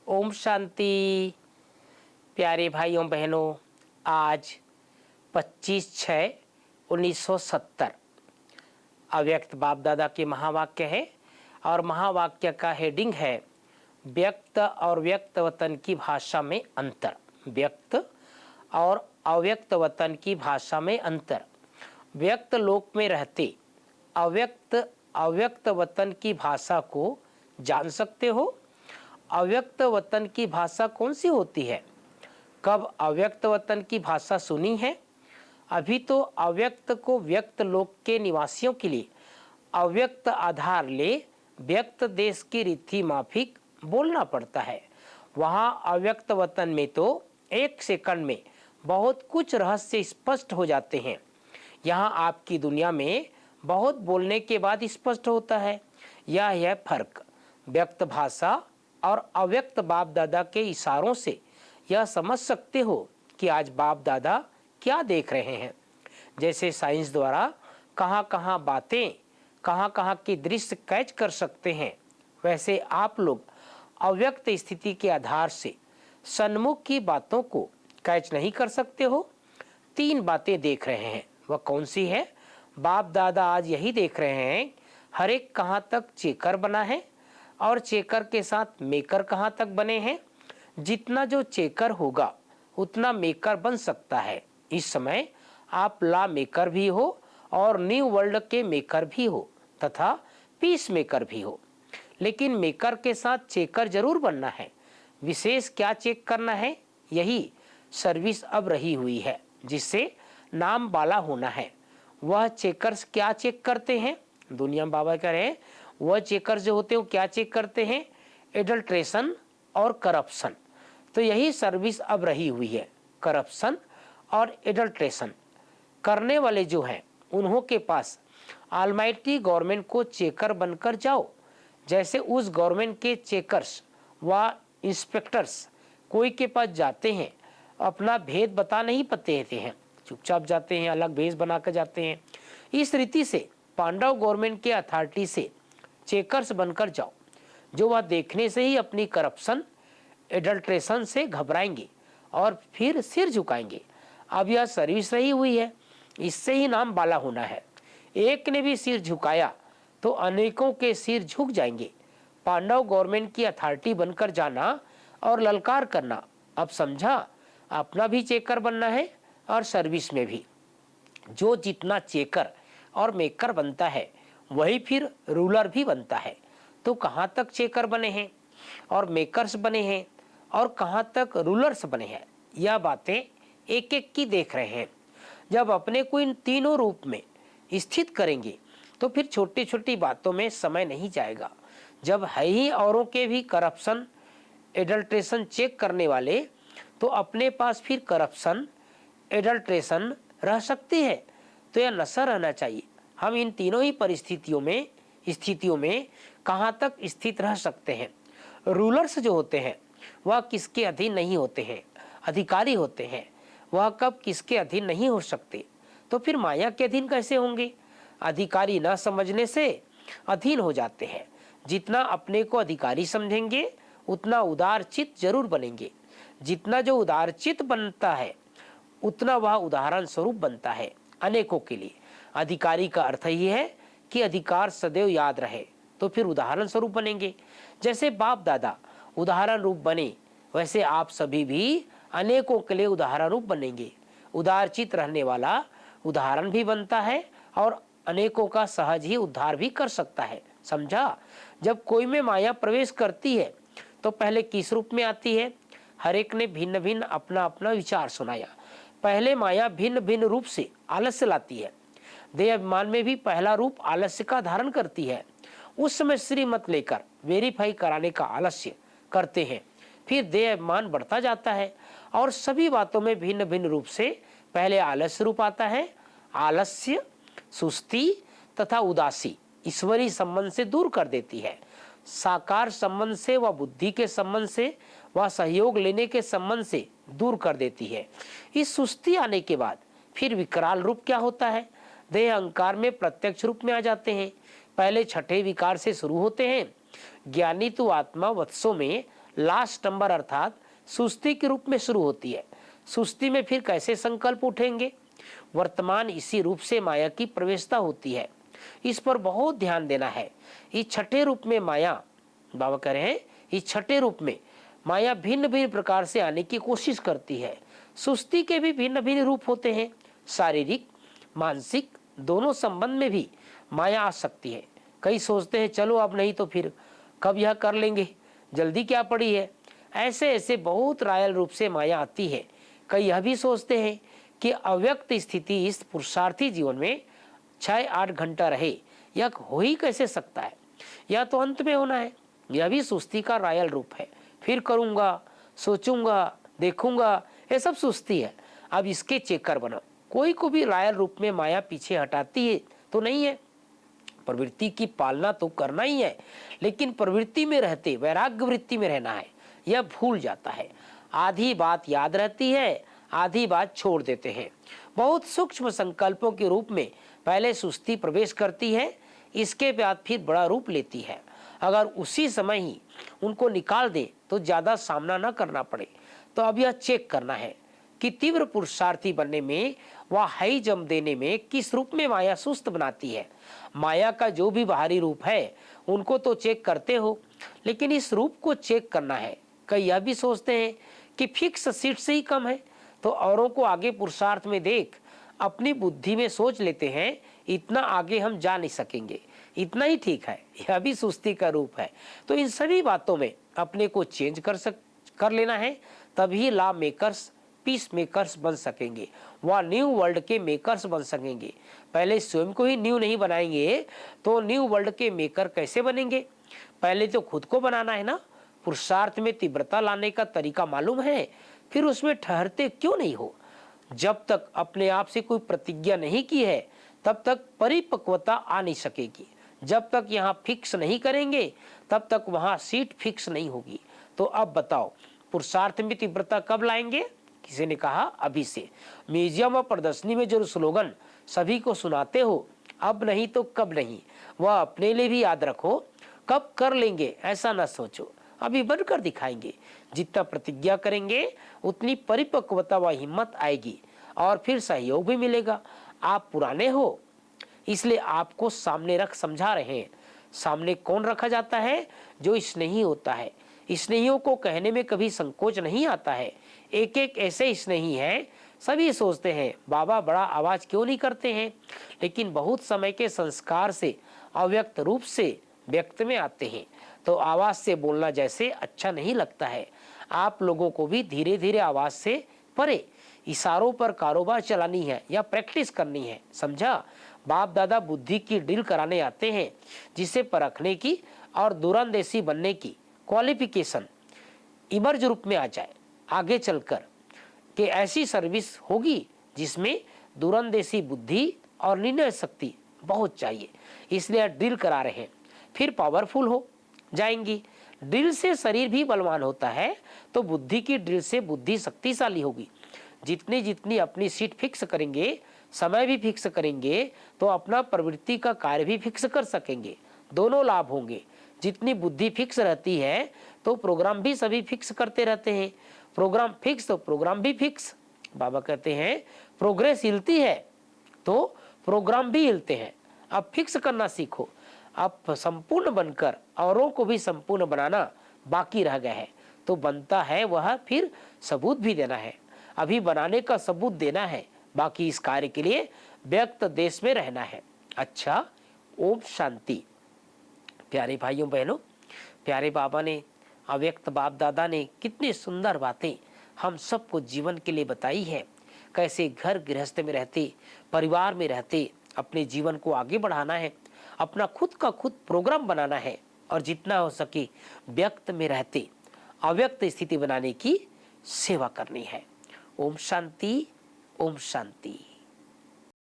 ओम शांति। प्यारे भाइयों बहनों, आज 25/6/1970 अव्यक्त बाप दादा के महावाक्य है और महावाक्य का हेडिंग है व्यक्त और व्यक्त वतन की भाषा में अंतर। व्यक्त और अव्यक्त वतन की भाषा में अंतर। व्यक्त लोक में रहते अव्यक्त वतन की भाषा को जान सकते हो। अव्यक्त वतन की भाषा कौन सी होती है? कब अव्यक्त वतन की भाषा सुनी है? अभी तो अव्यक्त को व्यक्त लोक के निवासियों के लिए अव्यक्त आधार ले व्यक्त देश की रीति माफिक बोलना पड़ता है। वहाँ अव्यक्त वतन में तो एक सेकंड में बहुत कुछ रहस्य स्पष्ट हो जाते हैं। यहाँ आपकी दुनिया में बहुत बोलने के बाद स्पष्ट होता है। यह है फर्क। व्यक्त भाषा और अव्यक्त बाप दादा के इशारों से यह समझ सकते हो कि आज बाप दादा क्या देख रहे हैं। जैसे साइंस द्वारा कहाँ कहाँ बातें, कहाँ कहाँ के दृश्य कैच कर सकते हैं, वैसे आप लोग अव्यक्त स्थिति के आधार से सन्मुख की बातों को कैच नहीं कर सकते हो। 3 बातें देख रहे हैं, वह कौन सी है? बाप दादा आज यही देख रहे हैं, हर एक कहाँ तक चेकर बना है और चेकर के साथ मेकर कहाँ तक बने हैं। जितना जो चेकर होगा उतना मेकर बन सकता है। इस समय आप ला मेकर भी हो और न्यू वर्ल्ड के मेकर भी हो तथा पीस मेकर भी हो, लेकिन मेकर के साथ चेकर जरूर बनना है। विशेष क्या चेक करना है? यही सर्विस अब रही हुई है, जिससे नाम वाला होना है। वह चेकर्स क्या चेक करते हैं? दुनिया में बाबा कह रहे हैं वह चेकर्स जो होते हैं वो क्या चेक करते हैं? एडल्ट्रेशन और करप्शन। तो यही सर्विस अब रही हुई है, करप्शन और एडल्ट्रेशन करने वाले जो हैं उन्हों के पास ऑलमाइटी गवर्नमेंट को चेकर बनकर जाओ। जैसे उस गवर्नमेंट के चेकर्स व इंस्पेक्टर्स कोई के पास जाते हैं, अपना भेद बता नहीं पाते हैं, चुपचाप जाते हैं, अलग भेष बनाकर जाते हैं। इस रीति से पांडव गवर्नमेंट के अथॉरिटी से चेकर्स बनकर जाओ, जो वह देखने से ही अपनी करप्शन एडल्ट्रेशन से घबराएंगे और फिर सिर झुकाएंगे। अब यह सर्विस रही हुई है, इससे ही नाम वाला होना है। एक ने भी सिर झुकाया तो अनेकों के सिर झुक जाएंगे। पांडव गवर्नमेंट की अथॉरिटी बनकर जाना और ललकार करना। अब समझा, अपना भी चेकर बनना है और सर्विस में भी। जो जितना चेकर और मेकर बनता है वही फिर रूलर भी बनता है। तो कहाँ तक चेकर बने हैं और मेकर्स बने हैं और कहाँ तक रूलर्स बने हैं, यह बातें एक एक की देख रहे हैं। जब अपने को इन तीनों रूप में स्थित करेंगे तो फिर छोटी छोटी बातों में समय नहीं जाएगा। जब है ही औरों के भी करप्शन एडल्ट्रेशन चेक करने वाले, तो अपने पास फिर करप्शन एडल्ट्रेशन रह सकती है। तो यह नशा रहना चाहिए। हम इन तीनों ही स्थितियों में कहाँ तक स्थित रह सकते हैं। रूलर्स जो होते हैं वह किसके अधीन नहीं होते हैं, अधिकारी होते हैं। वह कब किसके अधीन नहीं हो सकते, तो फिर माया के अधीन कैसे होंगे? अधिकारी न समझने से अधीन हो जाते हैं। जितना अपने को अधिकारी समझेंगे उतना उदार चित्त जरूर बनेंगे। जितना जो उदार चित्त बनता है उतना वह उदाहरण स्वरूप बनता है अनेकों के लिए। अधिकारी का अर्थ ही है कि अधिकार सदैव याद रहे, तो फिर उदाहरण स्वरूप बनेंगे। जैसे बाप दादा उदाहरण रूप बने, वैसे आप सभी भी अनेकों के लिए उदाहरण रूप बनेंगे। उदारचित रहने वाला उदाहरण भी बनता है और अनेकों का सहज ही उद्धार भी कर सकता है। समझा? जब कोई में माया प्रवेश करती है तो पहले किस रूप में आती है? हर एक ने भिन्न भिन्न अपना अपना विचार सुनाया। पहले माया भिन्न भिन्न रूप से आलस्य लाती है। देह अभिमान में भी पहला रूप आलस्य का धारण करती है। उस समय श्रीमत लेकर वेरीफाई कराने का आलस्य करते हैं, फिर देह अभिमान बढ़ता जाता है और सभी बातों में भिन्न भिन्न रूप से पहले आलस्य रूप आता है। आलस्य, सुस्ती तथा उदासी ईश्वरीय संबंध से दूर कर देती है। साकार संबंध से व बुद्धि के संबंध से व सहयोग लेने के संबंध से दूर कर देती है। इस सुस्ती आने के बाद फिर विकराल रूप क्या होता है? देह अहंकार में प्रत्यक्ष रूप में आ जाते हैं। पहले छठे विकार से शुरू होते हैं। ज्ञानी तो आत्मा वत्सों में लास्ट नंबर अर्थात सुस्ती के रूप में शुरू होती है। सुस्ती में फिर कैसे संकल्प उठेंगे? वर्तमान इसी रूप से माया की प्रवेशता होती है। इस पर बहुत ध्यान देना है। इस छठे रूप में माया, बाबा कह रहे हैं, इस छठे रूप में माया भिन्न भिन्न प्रकार से आने की कोशिश करती है। सुस्ती के भी भिन्न भिन्न रूप होते हैं। शारीरिक मानसिक दोनों संबंध में भी माया आ सकती है। कई सोचते हैं चलो अब नहीं तो फिर कब यह कर लेंगे, जल्दी क्या पड़ी है। ऐसे ऐसे बहुत रायल रूप से माया आती है। कई यह भी सोचते हैं कि अव्यक्त स्थिति इस पुरुषार्थी जीवन में 6-8 घंटा रहे, यह हो ही कैसे सकता है, यह तो अंत में होना है। यह भी सुस्ती का रायल रूप है। फिर करूँगा, सोचूंगा, देखूंगा, ये सब सुस्ती है। अब इसके चेकर बनो। कोई को भी रायल रूप में माया पीछे हटाती है तो नहीं है। प्रवृत्ति की पालना तो करना ही है, लेकिन प्रवृत्ति में रहते वैराग्य वृत्ति में रहना है, यह भूल जाता है। आधी बात याद रहती है, आधी बात छोड़ देते हैं। बहुत सूक्ष्म संकल्पों के रूप में पहले सुस्ती प्रवेश करती है, इसके बाद फिर बड़ा रूप लेती है। अगर उसी समय ही उनको निकाल दे तो ज्यादा सामना न करना पड़े। तो अब यह चेक करना है कि तीव्र पुरुषार्थी बनने में व हाई जम देने में किस रूप में माया सुस्त बनाती है। माया का जो भी बाहरी रूप है उनको तो चेक करते हो, लेकिन इस रूप को चेक करना है। कई यह भी सोचते हैं कि फिक्स सीट से ही कम है, तो औरों को आगे पुरुषार्थ में देख अपनी बुद्धि में सोच लेते हैं इतना आगे हम जा नहीं सकेंगे, इतना ही ठीक है। यह भी सुस्ती का रूप है। तो इन सभी बातों में अपने को चेंज कर लेना है, तभी लॉ मेकर्स पीस मेकर्स बन सकेंगे, वह न्यू वर्ल्ड के मेकर्स बन सकेंगे। पहले स्वयं को ही न्यू नहीं बनाएंगे तो न्यू वर्ल्ड के मेकर कैसे बनेंगे? पहले तो खुद को बनाना है ना। पुरुषार्थ में तीव्रता लाने का तरीका मालूम है, फिर उसमें ठहरते क्यों नहीं हो? जब तक अपने आप से कोई प्रतिज्ञा नहीं की है तब तक परिपक्वता आ नहीं सकेगी। जब तक यहाँ फिक्स नहीं करेंगे तब तक वहाँ सीट फिक्स नहीं होगी। तो अब बताओ पुरुषार्थ में तीव्रता कब लाएंगे? किसी ने कहा अभी से। म्यूजियम और प्रदर्शनी में जो स्लोगन सभी को सुनाते हो, अब नहीं तो कब नहीं, वह अपने लिए भी याद रखो। कब कर लेंगे ऐसा न सोचो, अभी बनकर दिखाएंगे। जितना प्रतिज्ञा करेंगे उतनी परिपक्वता व हिम्मत आएगी और फिर सहयोग भी मिलेगा। आप पुराने हो इसलिए आपको सामने रख समझा रहे हैं। सामने कौन रखा जाता है? जो स्नेही होता है। स्नेहियों को कहने में कभी संकोच नहीं आता है। एक एक ऐसे स्नेही हैं, सभी सोचते हैं बाबा बड़ा आवाज क्यों नहीं करते हैं, लेकिन बहुत समय के संस्कार से अव्यक्त रूप से व्यक्त में आते हैं। तो आवाज से बोलना जैसे अच्छा नहीं लगता है। आप लोगों को भी धीरे धीरे आवाज से परे इशारों पर कारोबार चलानी है या प्रैक्टिस करनी है, समझा? बाप दादा बुद्धि की ड्रिल कराने आते हैं, जिसे परखने की और दूरंदेशी बनने की क्वालिफिकेशन इमर्ज रूप में आ जाए आगे चलकर, कि ऐसी सर्विस होगी जिसमें दूरंदेशी बुद्धि और निर्णय शक्ति बहुत चाहिए। इसलिए ड्रिल करा रहे हैं, फिर पावरफुल हो जाएंगी। ड्रिल से शरीर भी बलवान होता है, तो बुद्धि की ड्रिल से बुद्धि शक्तिशाली होगी। जितनी जितनी अपनी सीट फिक्स करेंगे, समय भी फिक्स करेंगे, तो अपना प्रवृत्ति का कार्य भी फिक्स कर सकेंगे। दोनों लाभ होंगे। जितनी बुद्धि फिक्स रहती है तो प्रोग्राम भी सभी फिक्स करते रहते हैं। प्रोग्राम फिक्स तो प्रोग्राम भी फिक्स। बाबा कहते हैं प्रोग्रेस हिलती है तो प्रोग्राम भी हिलते हैं। अब फिक्स करना सीखो। अब संपूर्ण बनकर औरों को भी संपूर्ण बनाना बाकी रह गया है, तो बनता है वह फिर सबूत भी देना है। अभी बनाने का सबूत देना है, बाकी इस कार्य के लिए व्यक्त देश में रहना है। अच्छा, ओम शांति। प्यारे भाइयों बहनों, प्यारे बाबा ने, अव्यक्त बाप दादा ने कितनी सुंदर बातें हम सबको जीवन के लिए बताई है। कैसे घर गृहस्थ में रहते, परिवार में रहते अपने जीवन को आगे बढ़ाना है, अपना खुद का खुद प्रोग्राम बनाना है, और जितना हो सके व्यक्त में रहते अव्यक्त स्थिति बनाने की सेवा करनी है। ओम शांति, ओम शांति।